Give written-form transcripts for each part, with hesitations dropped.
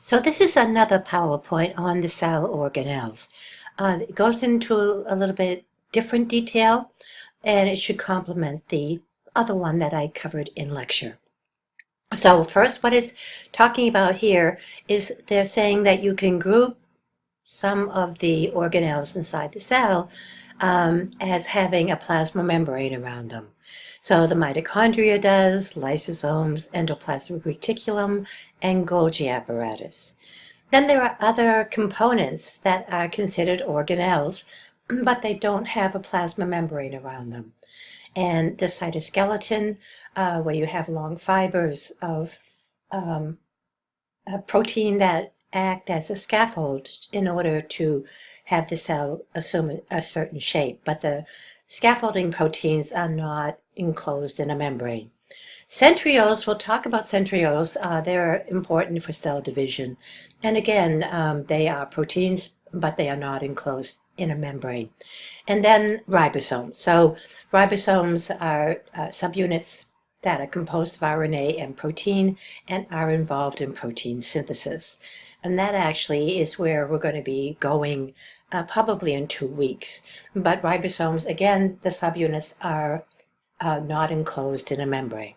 So this is another PowerPoint on the cell organelles. It goes into a little bit different detail, and it should complement the other one that I covered in lecture. So first, what it's talking about here is they're saying that you can group some of the organelles inside the cell as having a plasma membrane around them. So the mitochondria does, lysosomes, endoplasmic reticulum, and Golgi apparatus. Then there are other components that are considered organelles, but they don't have a plasma membrane around them. And the cytoskeleton, where you have long fibers of a protein that act as a scaffold in order to have the cell assume a certain shape, but the scaffolding proteins are not enclosed in a membrane. Centrioles, we'll talk about centrioles. They're important for cell division. And again, they are proteins, but they are not enclosed in a membrane. And then ribosomes. So ribosomes are subunits that are composed of RNA and protein and are involved in protein synthesis. And that actually is where we're going to be going probably in 2 weeks. But ribosomes, again, the subunits are not enclosed in a membrane.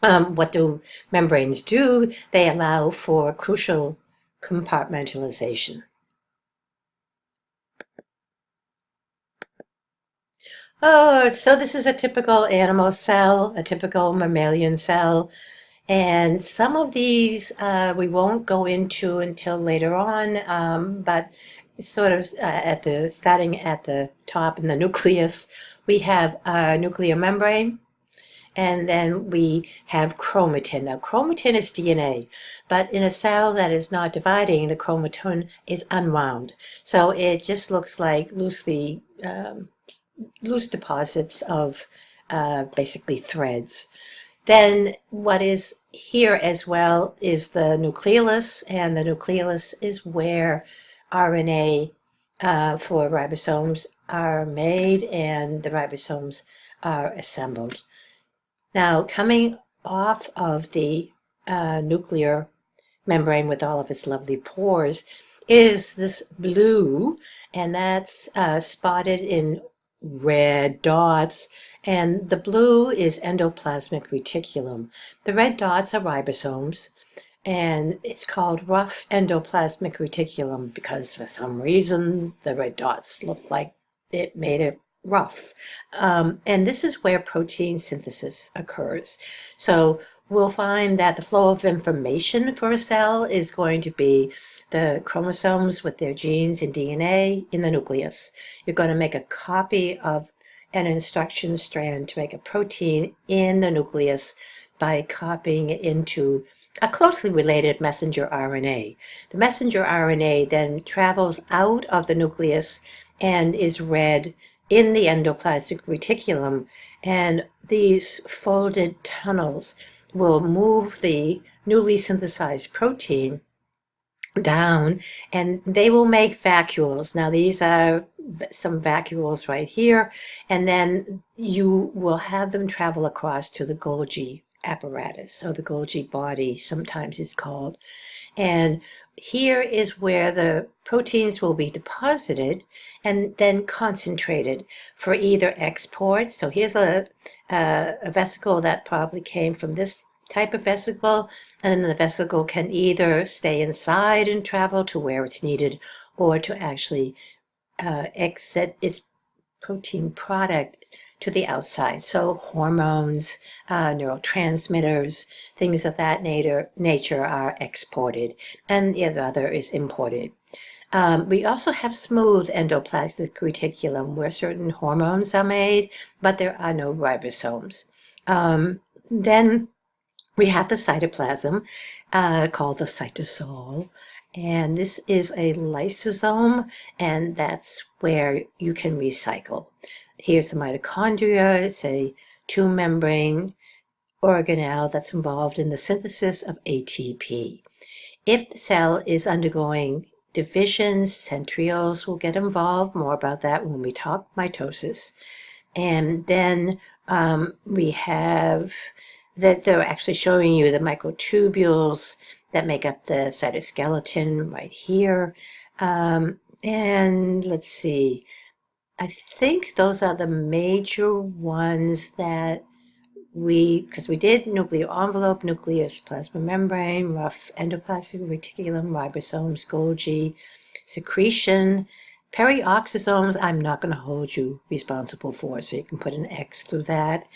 What do membranes do? They allow for crucial compartmentalization. Oh, so this is a typical animal cell, a typical mammalian cell. And some of these we won't go into until later on, but sort of starting at the top in the nucleus, we have a nuclear membrane. And then we have chromatin. Now, chromatin is DNA, but in a cell that is not dividing, the chromatin is unwound. So it just looks like loose deposits of basically threads. Then what is here as well is the nucleolus, and the nucleolus is where RNA for ribosomes are made and the ribosomes are assembled. Now, coming off of the nuclear membrane with all of its lovely pores is this blue, and that's spotted in red dots. And the blue is endoplasmic reticulum. The red dots are ribosomes, and it's called rough endoplasmic reticulum because for some reason the red dots look like it made it rough. And this is where protein synthesis occurs. So we'll find that the flow of information for a cell is going to be the chromosomes with their genes and DNA in the nucleus. You're going to make a copy of an instruction strand to make a protein in the nucleus by copying it into a closely related messenger RNA. The messenger RNA then travels out of the nucleus and is read in the endoplasmic reticulum, and these folded tunnels will move the newly synthesized protein down, and they will make vacuoles. Now these are some vacuoles right here, and then you will have them travel across to the Golgi apparatus, so the Golgi body sometimes is called. And here is where the proteins will be deposited and then concentrated for either export. So here's a vesicle that probably came from this type of vesicle, and then the vesicle can either stay inside and travel to where it's needed or to actually exit its protein product to the outside. So hormones, neurotransmitters, things of that nature are exported, and the other is imported. We also have smooth endoplasmic reticulum where certain hormones are made, but there are no ribosomes. Then we have the cytoplasm called the cytosol, and this is a lysosome, and that's where you can recycle. Here's the mitochondria. It's a two-membrane organelle that's involved in the synthesis of ATP. If the cell is undergoing divisions, centrioles will get involved. More about that when we talk mitosis. And then we have that they're actually showing you the microtubules that make up the cytoskeleton right here. And let's see, I think those are the major ones that because we did nuclear envelope, nucleus, plasma membrane, rough endoplasmic reticulum, ribosomes, Golgi, secretion, perioxysomes, I'm not going to hold you responsible for, so you can put an X through that.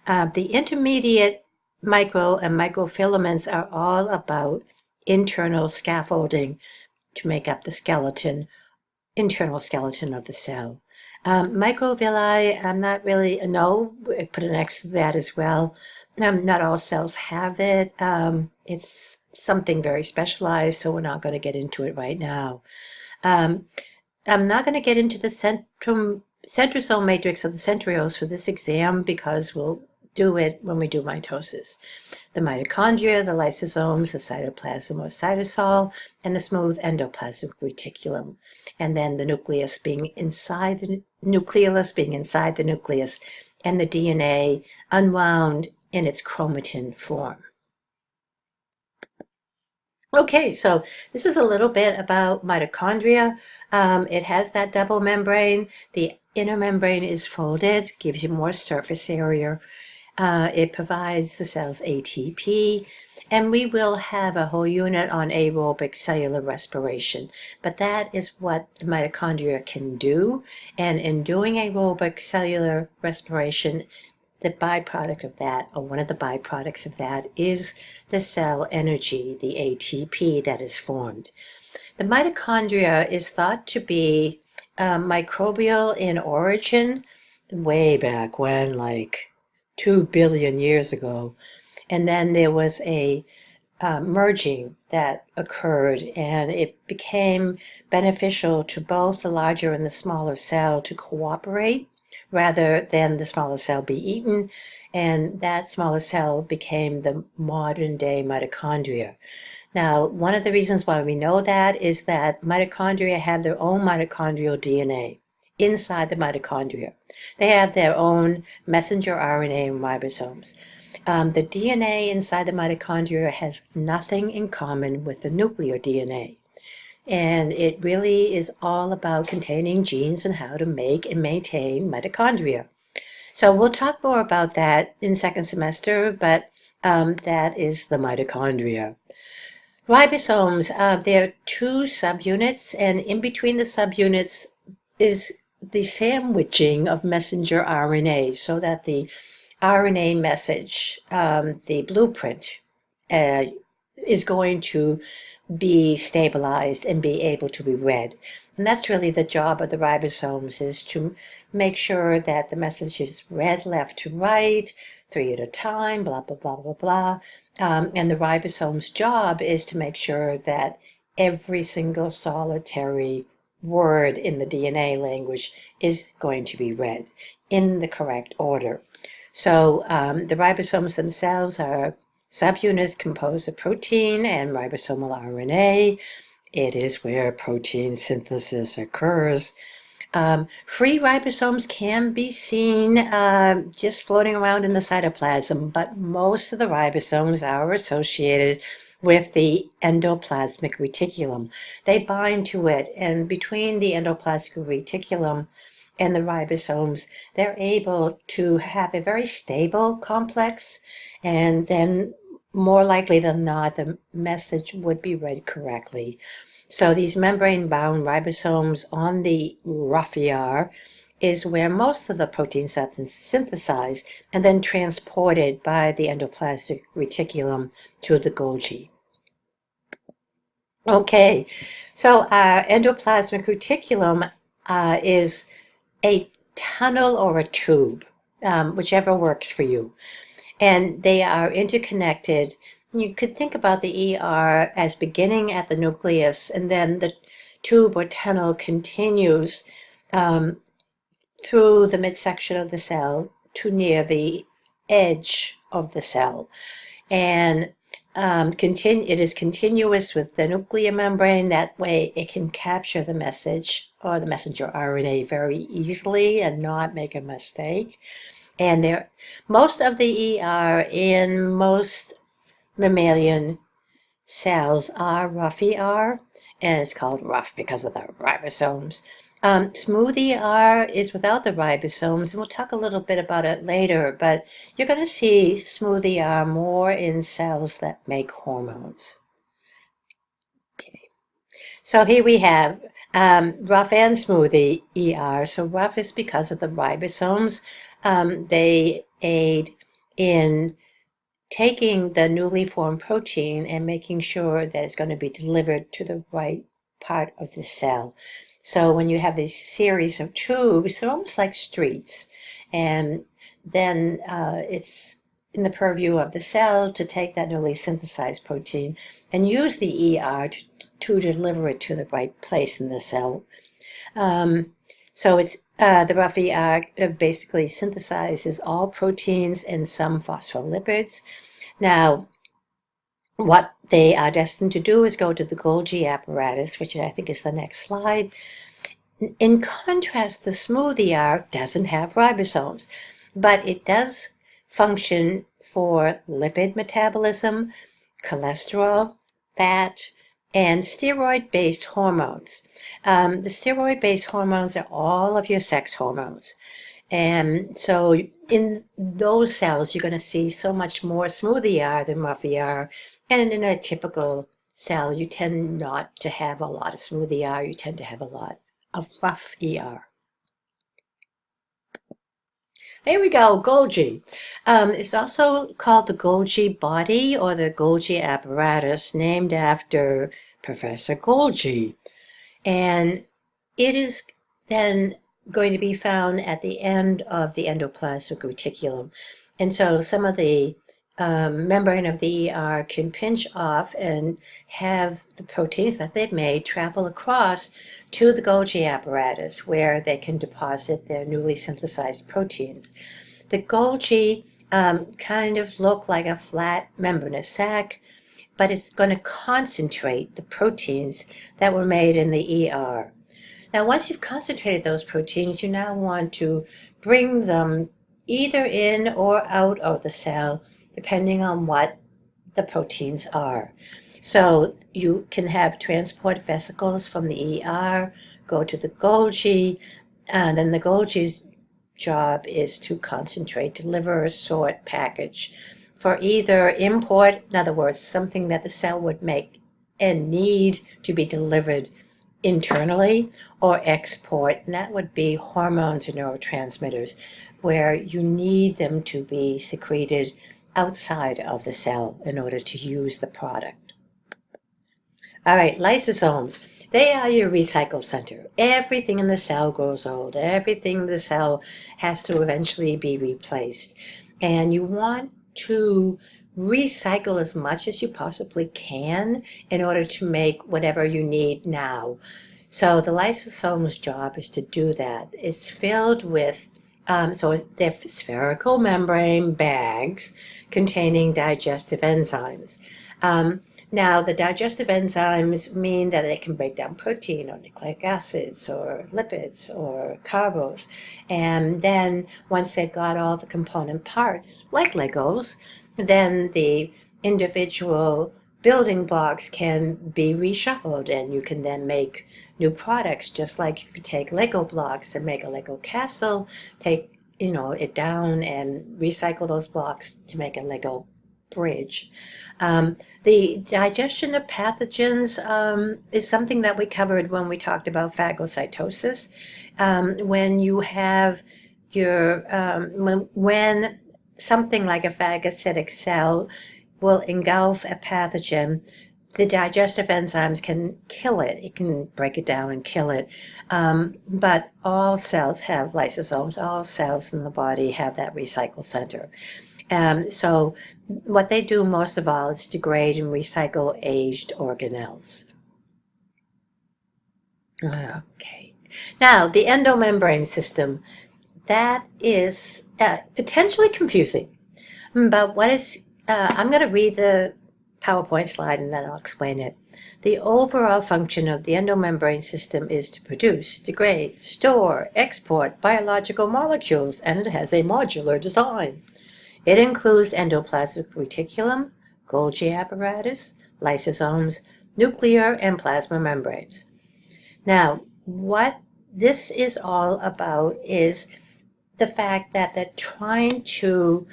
The intermediate micro and microfilaments are all about internal scaffolding to make up the skeleton, internal skeleton of the cell. Microvilli, I'm not really, no, I put an X to that as well. Not all cells have it. It's something very specialized, so we're not going to get into it right now. I'm not going to get into the centrosome matrix of the centrioles for this exam because we'll do it when we do mitosis. The mitochondria, the lysosomes, the cytoplasm or cytosol, and the smooth endoplasmic reticulum. And then the nucleus being inside the nucleolus, being inside the nucleus, and the DNA unwound in its chromatin form. Okay, so this is a little bit about mitochondria. It has that double membrane. The inner membrane is folded, gives you more surface area. It provides the cells ATP, and we will have a whole unit on aerobic cellular respiration. But that is what the mitochondria can do, and in doing aerobic cellular respiration, the byproduct of that, or one of the byproducts of that, is the cell energy, the ATP that is formed. The mitochondria is thought to be microbial in origin way back when, like 2 billion years ago. And then there was a merging that occurred, and it became beneficial to both the larger and the smaller cell to cooperate rather than the smaller cell be eaten, and that smaller cell became the modern day mitochondria. Now, one of the reasons why we know that is that mitochondria have their own mitochondrial DNA inside the mitochondria. They have their own messenger RNA and ribosomes. The DNA inside the mitochondria has nothing in common with the nuclear DNA. And it really is all about containing genes and how to make and maintain mitochondria. So we'll talk more about that in second semester, but that is the mitochondria. Ribosomes, there are 2 subunits, and in between the subunits is the sandwiching of messenger RNA so that the RNA message, the blueprint, is going to be stabilized and be able to be read. And that's really the job of the ribosomes, is to make sure that the message is read left to right, 3 at a time, blah, blah, blah, blah, blah. And the ribosome's job is to make sure that every single solitary word in the DNA language is going to be read in the correct order. So the ribosomes themselves are subunits composed of protein and ribosomal RNA. It is where protein synthesis occurs. Free ribosomes can be seen just floating around in the cytoplasm, but most of the ribosomes are associated with the endoplasmic reticulum. They bind to it, and between the endoplasmic reticulum and the ribosomes, they're able to have a very stable complex, and then more likely than not, the message would be read correctly. So these membrane-bound ribosomes on the rough ER is where most of the proteins are synthesized and then transported by the endoplasmic reticulum to the Golgi. Okay, so our endoplasmic reticulum is a tunnel or a tube, whichever works for you. And they are interconnected. You could think about the ER as beginning at the nucleus, and then the tube or tunnel continues through the midsection of the cell to near the edge of the cell. And it is continuous with the nuclear membrane. That way it can capture the message or the messenger RNA very easily and not make a mistake. And most of the ER in most mammalian cells are rough ER, and it's called rough because of the ribosomes. Smooth ER is without the ribosomes, and we'll talk a little bit about it later, but you're going to see smooth ER more in cells that make hormones. Okay. So here we have rough and smooth ER. So rough is because of the ribosomes. They aid in taking the newly formed protein and making sure that it's going to be delivered to the right part of the cell. So when you have these series of tubes, they're almost like streets. And then it's in the purview of the cell to take that newly synthesized protein and use the ER to deliver it to the right place in the cell. So it's the rough ER basically synthesizes all proteins and some phospholipids. Now, what they are destined to do is go to the Golgi apparatus, which I think is the next slide. In contrast, the smooth ER doesn't have ribosomes, but it does function for lipid metabolism, cholesterol, fat, and steroid-based hormones. The steroid-based hormones are all of your sex hormones. And so in those cells, you're going to see so much more smooth ER than rough ER. And in a typical cell, you tend not to have a lot of smooth ER. You tend to have a lot of rough ER. Here we go, Golgi. It's also called the Golgi body or the Golgi apparatus, named after Professor Golgi. And it is then going to be found at the end of the endoplasmic reticulum. And so some of the membrane of the ER can pinch off and have the proteins that they've made travel across to the Golgi apparatus, where they can deposit their newly synthesized proteins. The Golgi kind of look like a flat membranous sac, but it's going to concentrate the proteins that were made in the ER. Now, once you've concentrated those proteins, you now want to bring them either in or out of the cell, depending on what the proteins are. So you can have transport vesicles from the ER, go to the Golgi, and then the Golgi's job is to concentrate, deliver, sort, package for either import, in other words, something that the cell would make and need to be delivered internally, or export, and that would be hormones or neurotransmitters, where you need them to be secreted outside of the cell in order to use the product. All right, lysosomes. They are your recycle center. Everything in the cell grows old. Everything in the cell has to eventually be replaced. And you want to recycle as much as you possibly can in order to make whatever you need now. So the lysosome's job is to do that. It's filled with, so they're spherical membrane bags containing digestive enzymes. Now, the digestive enzymes mean that they can break down protein or nucleic acids or lipids or carbos. And then once they've got all the component parts, like Legos, then the individual building blocks can be reshuffled, and you can then make new products, just like you could take Lego blocks and make a Lego castle, take it down and recycle those blocks to make a Lego bridge. The digestion of pathogens is something that we covered when we talked about phagocytosis. When you have your, when something like a phagocytic cell will engulf a pathogen, the digestive enzymes can kill it. It can break it down and kill it. But all cells have lysosomes. All cells in the body have that recycle center. So what they do most of all is degrade and recycle aged organelles. Okay. Now, the endomembrane system, that is potentially confusing. But what is, I'm going to read the PowerPoint slide and then I'll explain it. The overall function of the endomembrane system is to produce, degrade, store, export biological molecules, and it has a modular design. It includes endoplasmic reticulum, Golgi apparatus, lysosomes, nuclear and plasma membranes. Now, what this is all about is the fact that they're trying to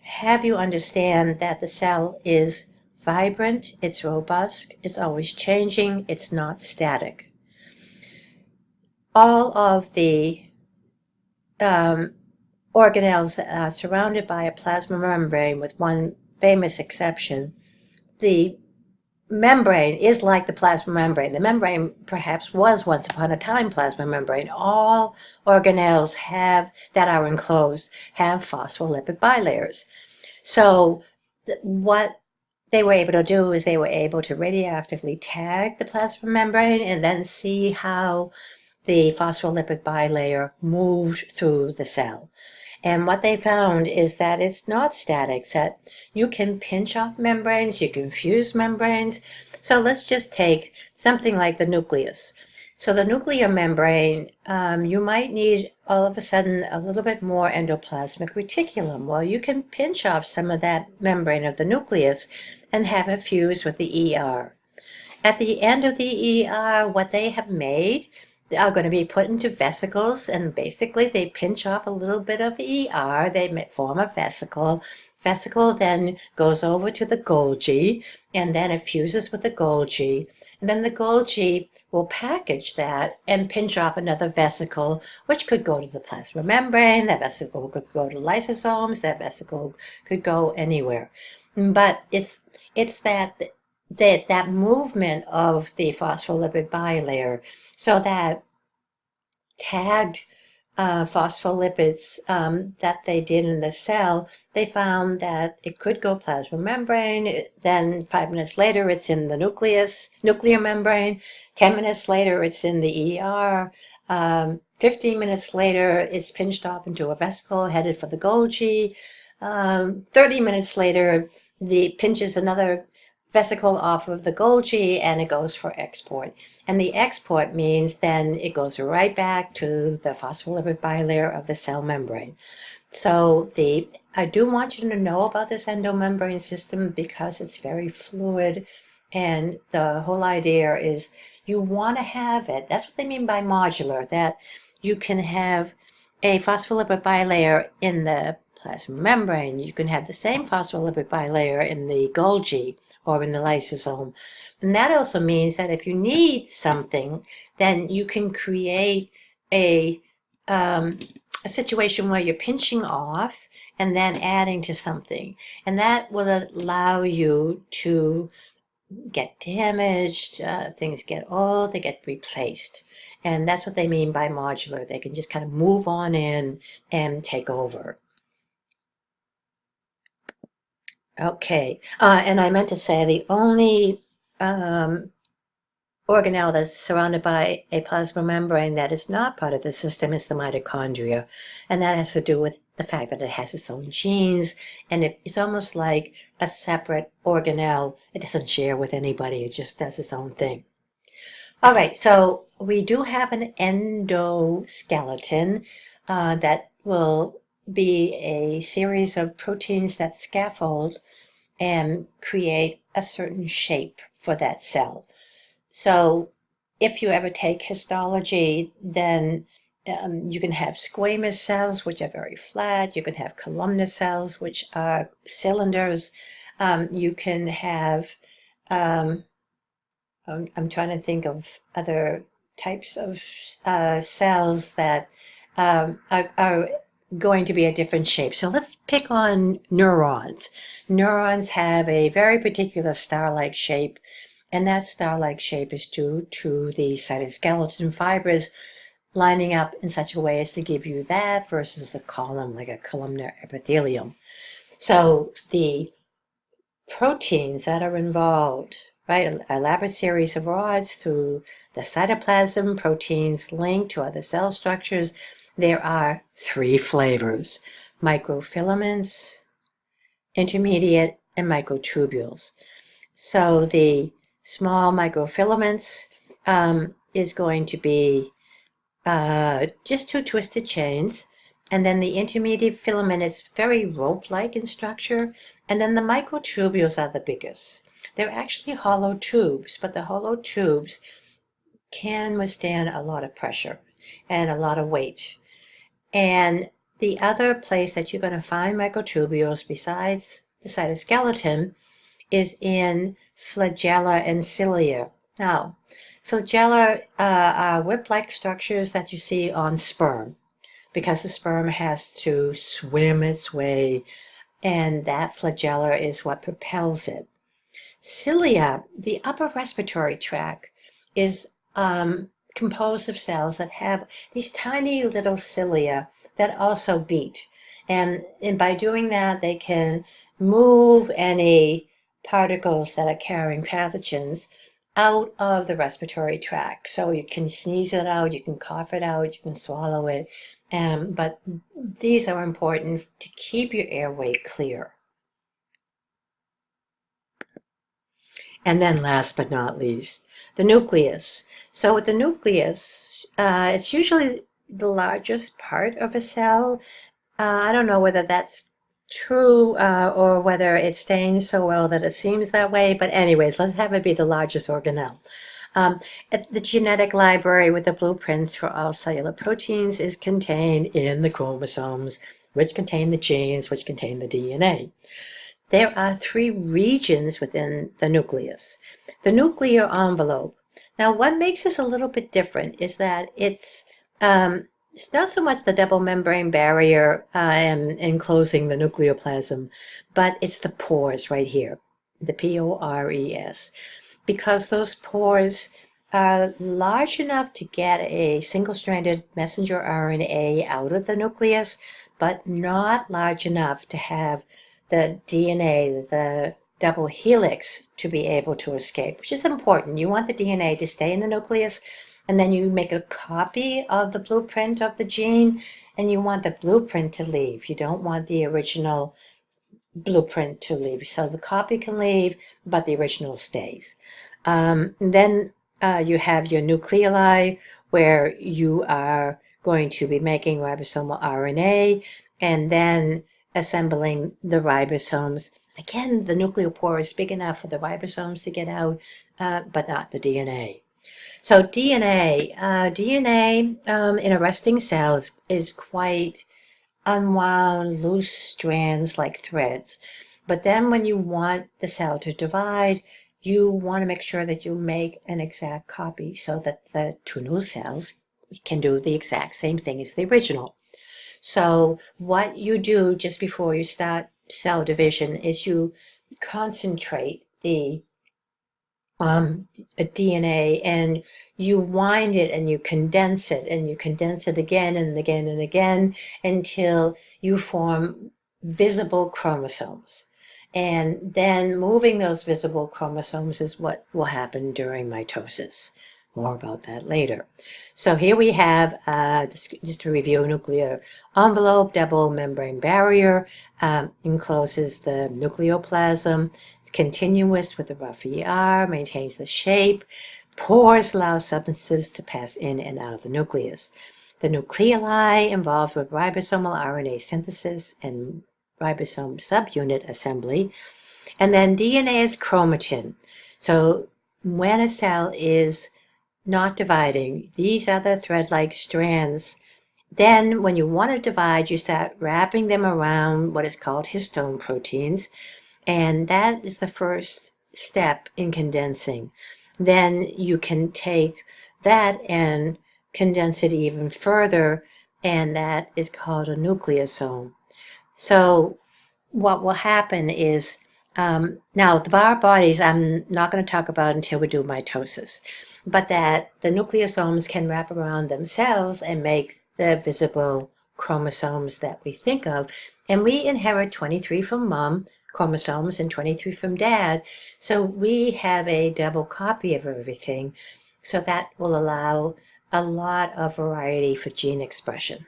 have you understand that the cell is vibrant, it's robust, it's always changing, it's not static. All of the organelles are surrounded by a plasma membrane, with one famous exception. The membrane is like the plasma membrane. The membrane perhaps was once upon a time plasma membrane. All organelles that are enclosed have phospholipid bilayers. So what they were able to do is they were able to radioactively tag the plasma membrane and then see how the phospholipid bilayer moved through the cell. And what they found is that it's not static, that you can pinch off membranes, you can fuse membranes. So let's just take something like the nucleus. So the nuclear membrane, you might need all of a sudden a little bit more endoplasmic reticulum. Well, you can pinch off some of that membrane of the nucleus and have it fuse with the ER. At the end of the ER, what they have made are going to be put into vesicles, and basically they pinch off a little bit of ER, they form a vesicle. Vesicle then goes over to the Golgi, and then it fuses with the Golgi, and then the Golgi will package that and pinch off another vesicle, which could go to the plasma membrane, that vesicle could go to lysosomes, that vesicle could go anywhere. But it's that movement of the phospholipid bilayer, so that tagged phospholipids that they did in the cell, they found that it could go plasma membrane, then 5 minutes later it's in the nuclear membrane, 10 minutes later it's in the ER, 15 minutes later it's pinched off into a vesicle headed for the Golgi, 30 minutes later the pinches another vesicle off of the Golgi and it goes for export. And the export means then it goes right back to the phospholipid bilayer of the cell membrane. So I do want you to know about this endomembrane system because it's very fluid, and the whole idea is you want to have it. That's what they mean by modular, that you can have a phospholipid bilayer in the plasma membrane. You can have the same phospholipid bilayer in the Golgi or in the lysosome. And that also means that if you need something, then you can create a situation where you're pinching off and then adding to something. And that will allow you to get damaged, things get old, they get replaced. And that's what they mean by modular. They can just kind of move on in and take over. Okay, and I meant to say the only organelle that's surrounded by a plasma membrane that is not part of the system is the mitochondria, and that has to do with the fact that it has its own genes, and it's almost like a separate organelle. It doesn't share with anybody, it just does its own thing. All right, so we do have an endoskeleton that will be a series of proteins that scaffold and create a certain shape for that cell. So if you ever take histology, then you can have squamous cells, which are very flat. You can have columnar cells, which are cylinders. You can have, I'm trying to think of other types of cells that are going to be a different shape. So let's pick on neurons. Neurons have a very particular star-like shape, and that star-like shape is due to the cytoskeleton fibers lining up in such a way as to give you that versus a column, like a columnar epithelium. So the proteins that are involved, right, a elaborate series of rods through the cytoplasm, proteins linked to other cell structures. There are 3 flavors: microfilaments, intermediate, and microtubules. So the small microfilaments is going to be just 2 twisted chains, and then the intermediate filament is very rope-like in structure, and then the microtubules are the biggest. They're actually hollow tubes, but the hollow tubes can withstand a lot of pressure and a lot of weight. And the other place that you're going to find microtubules besides the cytoskeleton is in flagella and cilia. Now, flagella are whip-like structures that you see on sperm because the sperm has to swim its way, and that flagella is what propels it. Cilia, the upper respiratory tract, is composed of cells that have these tiny little cilia that also beat. And by doing that, they can move any particles that are carrying pathogens out of the respiratory tract. So you can sneeze it out, you can cough it out, you can swallow it. But these are important to keep your airway clear. And then last but not least, the nucleus. So with the nucleus, it's usually the largest part of a cell. I don't know whether that's true or whether it stains so well that it seems that way, but anyways, let's have it be the largest organelle. The genetic library with the blueprints for all cellular proteins is contained in the chromosomes, which contain the genes, which contain the DNA. There are 3 regions within the nucleus. The nuclear envelope. Now, what makes this a little bit different is that it's not so much the double membrane barrier enclosing the nucleoplasm, but it's the pores right here, the pores, because those pores are large enough to get a single-stranded messenger RNA out of the nucleus, but not large enough to have the DNA, the double helix, to be able to escape, which is important. You want the DNA to stay in the nucleus, and then you make a copy of the blueprint of the gene, and you want the blueprint to leave. You don't want the original blueprint to leave. So the copy can leave, but the original stays. Then you have your nucleoli, where you are going to be making ribosomal RNA, and then assembling the ribosomes. Again, the nucleopore is big enough for the ribosomes to get out, but not the DNA. So DNA in a resting cell is quite unwound, loose strands like threads. But then when you want the cell to divide, you want to make sure that you make an exact copy so that the 2 new cells can do the exact same thing as the original. So what you do just before you start cell division is you concentrate the DNA, and you wind it and you condense it, and you condense it again and again and again until you form visible chromosomes. And then moving those visible chromosomes is what will happen during mitosis. More about that later. So here we have, just to review, nuclear envelope, double membrane barrier, encloses the nucleoplasm. It's continuous with the rough ER, maintains the shape. Pores allow substances to pass in and out of the nucleus. The nucleoli involved with ribosomal RNA synthesis and ribosome subunit assembly. And then DNA is chromatin. So when a cell is not dividing, these are the thread-like strands. Then when you want to divide, you start wrapping them around what is called histone proteins, and that is the first step in condensing. Then you can take that and condense it even further, and that is called a nucleosome. So what will happen is, now the bar bodies I'm not going to talk about until we do mitosis, but that the nucleosomes can wrap around themselves and make the visible chromosomes that we think of. And we inherit 23 from mom chromosomes and 23 from dad. So we have a double copy of everything. So that will allow a lot of variety for gene expression.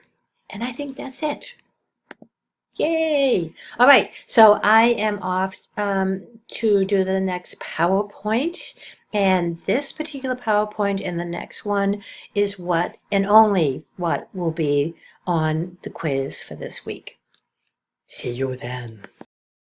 And I think that's it. Yay! All right, so I am off to do the next PowerPoint. And this particular PowerPoint and the next one is what and only what will be on the quiz for this week. See you then.